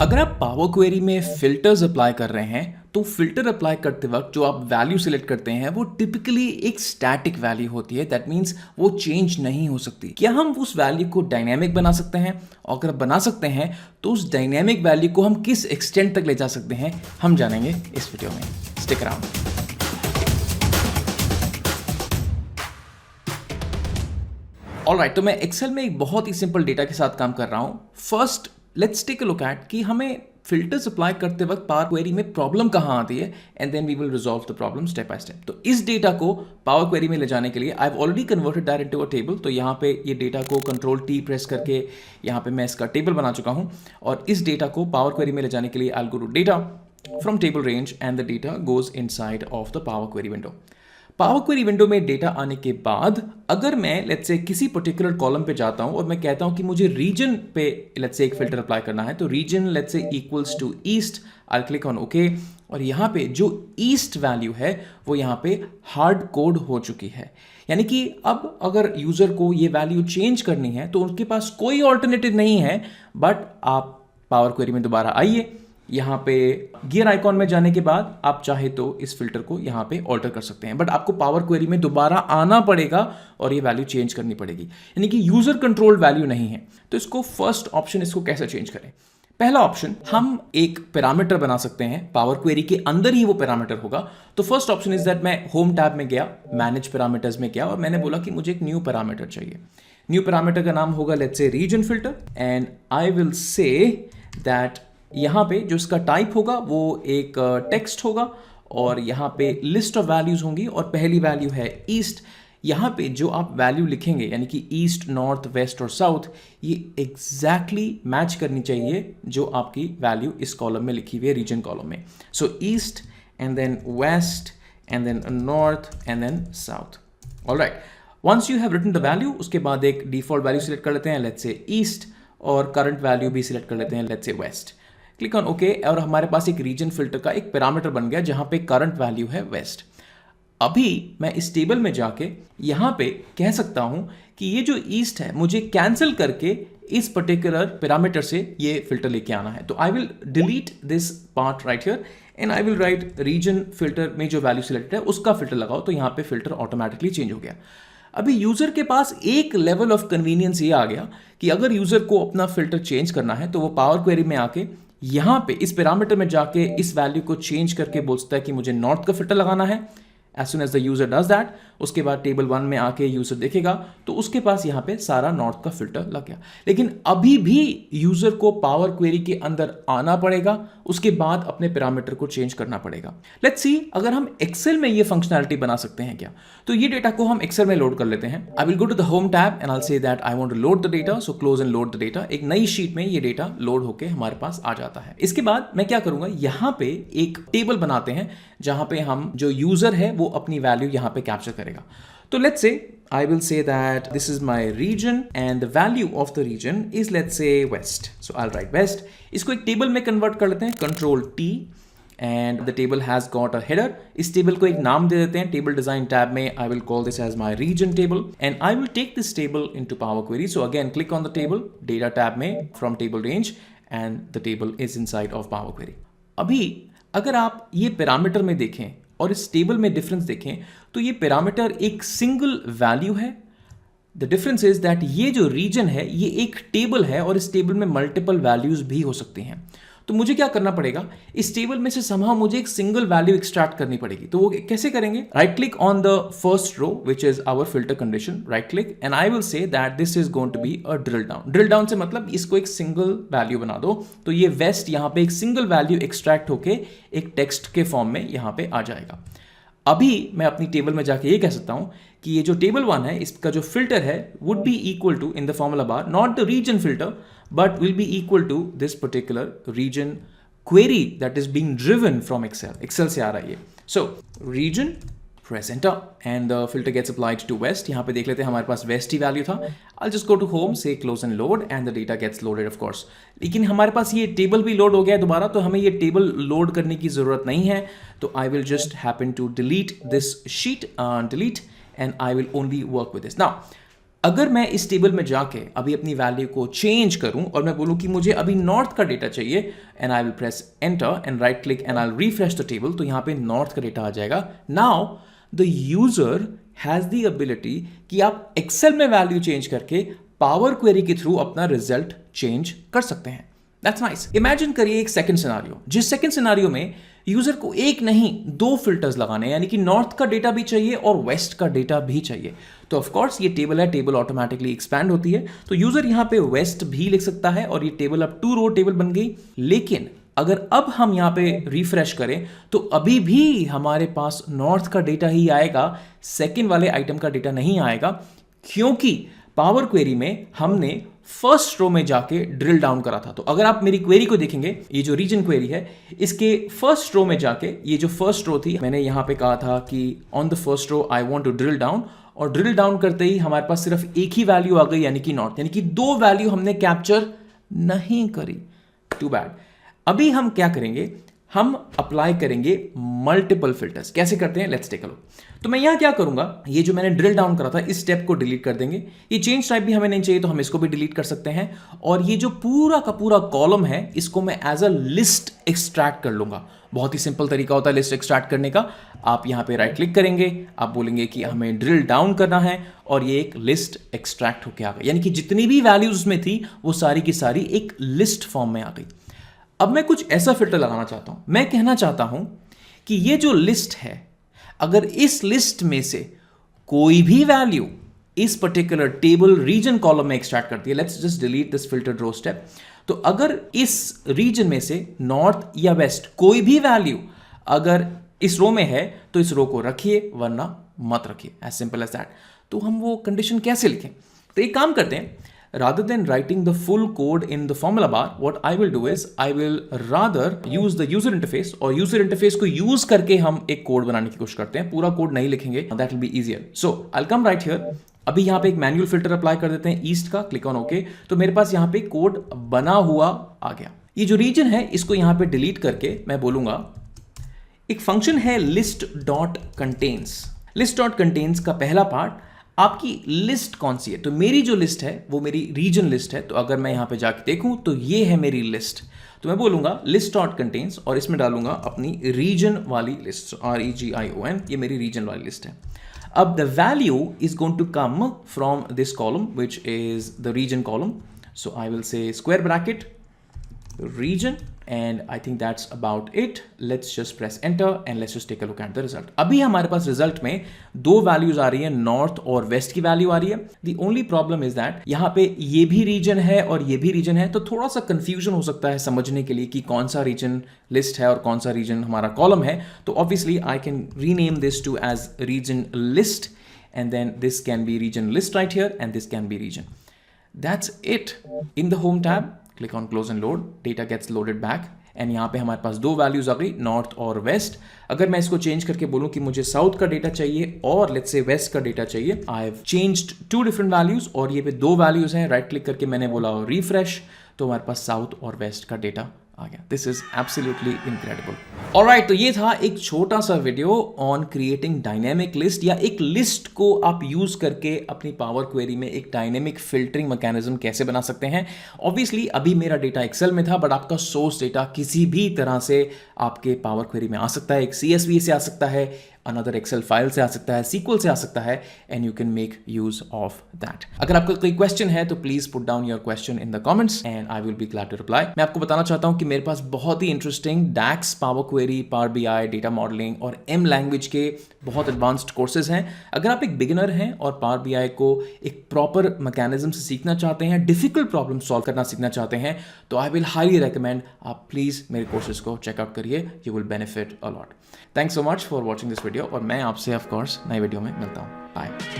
अगर आप power query में फिल्टर्स अप्लाई कर रहे हैं तो फिल्टर अप्लाई करते वक्त जो आप वैल्यू सिलेक्ट करते हैं वो टिपिकली एक स्टैटिक वैल्यू होती है। दैट मीन्स वो चेंज नहीं हो सकती। क्या हम उस वैल्यू को डायनेमिक बना सकते हैं? और अगर बना सकते हैं तो उस डायनेमिक वैल्यू को हम किस एक्सटेंट तक ले जा सकते हैं, हम जानेंगे इस वीडियो में। Stick around. ऑलराइट, तो मैं एक्सेल में एक बहुत ही सिंपल डेटा के साथ काम कर रहा हूं। First let's take a look at कि हमें फिल्टर्स अप्लाई करते वक्त पावर क्वेरी में प्रॉब्लम कहां आती है, and then we will resolve the problem step by step. तो इस डेटा को पावर क्वेरी में ले जाने के लिए I have already converted that into a table. तो यहाँ पे ये डेटा को कंट्रोल टी प्रेस करके यहाँ पे मैं इसका टेबल बना चुका हूँ, और इस डेटा को पावर क्वेरी में ले जाने के लिए I will go to data from table range and the data goes inside of the power query window. Power query window में डेटा आने के बाद अगर मैं लेट्स से किसी पर्टिकुलर कॉलम पे जाता हूं और मैं कहता हूं कि मुझे रीजन पे लेट्स से एक फिल्टर अप्लाई करना है, तो region let's say equals to east, I click on okay, और यहाँ पे जो ईस्ट वैल्यू है वो यहाँ पे हार्ड कोड हो चुकी है। यानी कि अब अगर यूजर को ये वैल्यू चेंज करनी है तो उनके पास कोई ऑल्टरनेटिव नहीं है, बट आप पावर क्वेरी में दोबारा आइए, यहाँ पे गियर आइकॉन में जाने के बाद आप चाहे तो इस फिल्टर को यहाँ पे ऑल्टर कर सकते हैं, बट आपको पावर क्वेरी में दोबारा आना पड़ेगा और ये वैल्यू चेंज करनी पड़ेगी। यानी कि यूजर कंट्रोल वैल्यू नहीं है। तो इसको फर्स्ट ऑप्शन, इसको कैसे चेंज करें? पहला ऑप्शन, हम एक पैरामीटर बना सकते हैं, पावर क्वेरी के अंदर ही वो पैरामीटर होगा। तो फर्स्ट ऑप्शन इज दैट मैं होम टैब में गया, मैनेज पैरामीटर्स में गया, और मैंने बोला कि मुझे एक न्यू पैरामीटर चाहिए। न्यू पैरामीटर का नाम होगा let's say region filter, and I will say that यहाँ पे जो इसका टाइप होगा वो एक टेक्स्ट होगा, और यहाँ पे लिस्ट ऑफ वैल्यूज होंगी, और पहली वैल्यू है ईस्ट। यहाँ पे जो आप वैल्यू लिखेंगे यानी कि ईस्ट, नॉर्थ, वेस्ट और साउथ, ये एग्जैक्टली मैच करनी चाहिए जो आपकी वैल्यू इस कॉलम में लिखी हुई है, रीजन कॉलम में। So east and then west and then north and then south. Alright, once you have written the value, उसके बाद एक डिफॉल्ट वैल्यू सिलेक्ट कर लेते हैं, लेट्स से ईस्ट, और करंट वैल्यू भी सिलेक्ट कर लेते हैं, let's say waste. Click on okay, और हमारे पास एक रीजन फिल्टर का एक पैरामीटर बन गया जहां पे करंट वैल्यू है वेस्ट। अभी मैं इस टेबल में जाके यहां पे कह सकता हूं कि ये जो ईस्ट है मुझे कैंसिल करके इस पर्टिकुलर पैरामीटर से ये फिल्टर लेके आना है। तो I will delete this part right here and I will write region filter में जो वैल्यू सिलेक्ट है उसका फिल्टर लगाओ, तो यहां पे फिल्टर ऑटोमेटिकली चेंज हो गया। अभी यूजर के पास एक लेवल ऑफ कन्वीनियंस ये आ गया कि अगर यूजर को अपना फिल्टर चेंज करना है तो वो पावर क्वेरी में आके यहां पे इस पैरामीटर में जाके इस वैल्यू को चेंज करके बोल सकता है कि मुझे नॉर्थ का फिल्टर लगाना है। As soon as the user does that, उसके बाद टेबल 1 में आके यूजर देखेगा तो उसके पास यहाँ पे सारा नॉर्थ का फिल्टर लग गया। लेकिन अभी भी यूजर को पावर क्वेरी के अंदर आना पड़ेगा, उसके बाद अपने पैरामीटर को चेंज करना पड़ेगा। लेट्स सी अगर हम एक्सेल में ये फंक्शनैलिटी बना सकते हैं क्या। तो ये डेटा को हम एक्सेल में लोड कर लेते हैं। I will go to the home tab and I will say that I want to load the data, so close and load the data. एक नई शीट में ये डेटा लोड होके हमारे पास आ जाता है। इसके बाद मैं क्या करूंगा, यहाँ पे एक टेबल बनाते हैं जहां पे हम जो यूजर है वो अपनी वैल्यू यहाँ पे कैप्चर करेगा। तो let's say I will say that this is my region and the value of the region is let's say west. So I'll write west. इसको एक टेबल में कन्वर्ट कर लेते हैं, control T, and the table has got a header. इस table को एक नाम दे देते हैं, टेबल डिजाइन टैब में I will call this as my region table and I will take this table into Power Query. So again click on the table, data tab में from table range and the table is inside of Power Query. अभी अगर आप ये parameter में देखें और इस table में डिफरेंस देखें तो ये पैरामीटर एक सिंगल वैल्यू है। द डिफरेंस इज दैट ये जो रीजन है ये एक टेबल है और इस टेबल में मल्टीपल वैल्यूज भी हो सकती हैं। तो मुझे क्या करना पड़ेगा, इस टेबल में से समहाउ मुझे एक सिंगल वैल्यू एक्सट्रैक्ट करनी पड़ेगी। तो वो कैसे करेंगे, right click on the first row which is our filter condition, right click and I will say that this is going to be a drill down. Drill down से मतलब इसको एक सिंगल वैल्यू बना दो। तो ये वेस्ट यहाँ पे एक सिंगल वैल्यू एक्सट्रैक्ट होके एक टेक्स्ट के फॉर्म में यहाँ पे आ जाएगा। अभी मैं अपनी टेबल में जाके ये कह सकता हूं कि ये जो टेबल 1 है इसका जो फिल्टर है would be equal to in the formula bar not the region filter but will be equal to this particular region query that is being driven from Excel से आ रहा है ये। सो region press enter and the filter gets applied to west. यहाँ पे देख लेते हैं हमारे पास west ही वैल्यू था। I'll just go to home, say close and load and the data gets loaded of course. लेकिन हमारे पास ये टेबल भी लोड हो गया है दोबारा, तो हमें ये टेबल लोड करने की ज़रूरत नहीं है। तो I will just happen to delete this sheet, delete and I will only work with this. Now अगर मैं इस टेबल में जाके अभी अपनी वैल्यू को चेंज करूं और मैं बोलूं कि मुझे अभी नॉर्थ का डेटा चाहिए and I will press enter and right click and I will refresh the table, तो यहां पे नॉर्थ का डेटा आ जाएगा. Now the user has the ability कि आप एक्सेल में वैल्यू चेंज करके पावर क्वेरी के थ्रू अपना रिजल्ट चेंज कर सकते हैं. That's nice. इमेजिन करिए एक सेकंड सिनारियो, जिस सेकंड सिनारियो में यूजर को एक नहीं दो फिल्टर्स लगाने, यानी कि नॉर्थ का डेटा भी चाहिए और वेस्ट का डेटा भी चाहिए. तो ऑफ कोर्स ये टेबल है, टेबल ऑटोमेटिकली एक्सपैंड होती है, तो यूजर यहां पे वेस्ट भी लिख सकता है और ये टेबल अब 2 रो टेबल बन गई. लेकिन अगर अब हम यहां पे रिफ्रेश करें तो अभी भी हमारे पास नॉर्थ का डेटा ही आएगा, सेकंड वाले आइटम का डेटा नहीं आएगा, क्योंकि पावर क्वेरी में हमने फर्स्ट रो में जाके ड्रिल डाउन करा था. तो अगर आप मेरी क्वेरी को देखेंगे, ये जो रीजन क्वेरी है, इसके फर्स्ट रो में जाके ये जो फर्स्ट रो थी, मैंने यहां पे कहा था कि on the first row I want to drill down, और ड्रिल डाउन करते ही हमारे पास सिर्फ एक ही वैल्यू आ गई, यानी कि नॉर्थ, यानी कि 2 वैल्यू हमने कैप्चर नहीं करी. Too bad. अभी हम क्या करेंगे, हम अप्लाई करेंगे मल्टीपल फिल्टर्स. कैसे करते हैं, लेट्स टेक अ लुक. तो मैं यहां क्या करूंगा, ये जो मैंने ड्रिल डाउन करा था इस स्टेप को डिलीट कर देंगे. ये चेंज टाइप भी हमें नहीं चाहिए तो हम इसको भी डिलीट कर सकते हैं. और ये जो पूरा का पूरा कॉलम है इसको मैं एज अ लिस्ट एक्सट्रैक्ट कर लूंगा. बहुत ही सिंपल तरीका होता है लिस्ट एक्सट्रैक्ट करने का. आप यहां पे राइट क्लिक करेंगे, आप बोलेंगे कि हमें ड्रिल डाउन करना है और ये एक लिस्ट एक्सट्रैक्ट होकर आ गई, यानी कि जितनी भी वैल्यूज उसमें थी वो सारी की सारी एक लिस्ट फॉर्म में आ गई. अब मैं कुछ ऐसा फिल्टर लगाना चाहता हूं. मैं कहना चाहता हूं कि ये जो लिस्ट है, अगर इस लिस्ट में से कोई भी वैल्यू इस पर्टिकुलर टेबल रीजन कॉलम में एक्सट्रैक्ट करती है, let's just delete this filtered row step. तो अगर इस रीजन में से नॉर्थ या वेस्ट कोई भी वैल्यू अगर इस रो में है तो इस रो को रखिए, वरना मत रखिए. As simple as that. तो हम वो कंडीशन कैसे लिखें, तो एक काम करते हैं, rather than writing the full code in the formula bar, what I will do is I will rather use the user interface, और user interface को use करके हम एक कोड बनाने की कोशिश करते हैं. पूरा कोड नहीं लिखेंगे, that will be easier. So I'll come right here. अभी यहाँ पे एक मैनुअल फिल्टर अप्लाई कर देते हैं ईस्ट का, क्लिक ऑन ओके. तो मेरे पास यहाँ पे कोड बना हुआ आ गया. ये जो रीजन है इसको यहाँ पे डिलीट करके मैं बोलूंगा एक फंक्शन है list dot contains. list dot contains का पहला पार्ट, आपकी लिस्ट कौन सी है. तो मेरी जो लिस्ट है वो मेरी रीजन लिस्ट है. तो अगर मैं यहां पे जाके देखूं तो ये है मेरी लिस्ट. तो मैं बोलूंगा लिस्ट डॉट कंटेन्स और इसमें डालूंगा अपनी रीजन वाली लिस्ट, REGION, ये मेरी रीजन वाली लिस्ट है. अब the value is going to come from this column which is the region column. So I will say square bracket region, and I think that's about it. Let's just press enter and let's just take a look at the result. अभी हमारे पास result में 2 values आ रही है, north और waste की value आ रही है. The only problem is that यहाँ पे ये भी रीजन है और ये भी रीजन है, तो थोड़ा सा कंफ्यूजन हो सकता है समझने के लिए कि कौन सा रीजन लिस्ट है और कौन सा रीजन हमारा कॉलम है. तो obviously I can rename this to as region list, and then this can be region list right here, and this can be region. That's it. In the home tab, click on close and load. Data gets loaded back. And यहाँ पे हमारे पास 2 values आ गई, north और waste. अगर मैं इसको change करके बोलूँ कि मुझे साउथ का डेटा चाहिए और लेट्स से वेस्ट का डेटा चाहिए, I have changed 2 different values और ये पे 2 वैल्यूज हैं. राइट क्लिक करके मैंने बोला रिफ्रेश, तो हमारे पास साउथ और वेस्ट का डेटा आ गया. This is absolutely incredible. Alright, तो ये था एक छोटा सा video on creating dynamic list, या एक लिस्ट को आप यूज करके अपनी पावर क्वेरी में एक डायनेमिक फिल्टरिंग मैकेनिज्म कैसे बना सकते हैं. ऑब्वियसली अभी मेरा डेटा एक्सेल में था, बट आपका सोर्स डेटा किसी भी तरह से आपके पावर क्वेरी में आ सकता है. एक CSV से आ सकता है, अनदर एक्सेल फाइल से आ सकता है, SQL से आ सकता है, and you can make use of that. अगर आपका कोई क्वेश्चन है तो please put down your question in the comments and I will be glad to reply. मैं आपको बताना चाहता हूं कि मेरे पास बहुत ही interesting DAX, power query, power BI, data modelling और M लैंग्वेज के बहुत एडवांस्ड कोर्सेज हैं. अगर आप एक बिगिनर हैं और पावर BI को एक प्रॉपर मैकेनिज्म से सीखना चाहते हैं, डिफिकल्ट प्रॉब्लम सॉल्व करना सीखना चाहते हैं, तो आई विल हाईली रिकमेंड आप प्लीज मेरे कोर्सेज को चेकआउट करिए. You will benefit a lot. Thanks so much for watching this video, और मैं आपसे ऑफ कोर्स नई वीडियो में मिलता हूँ. बाय.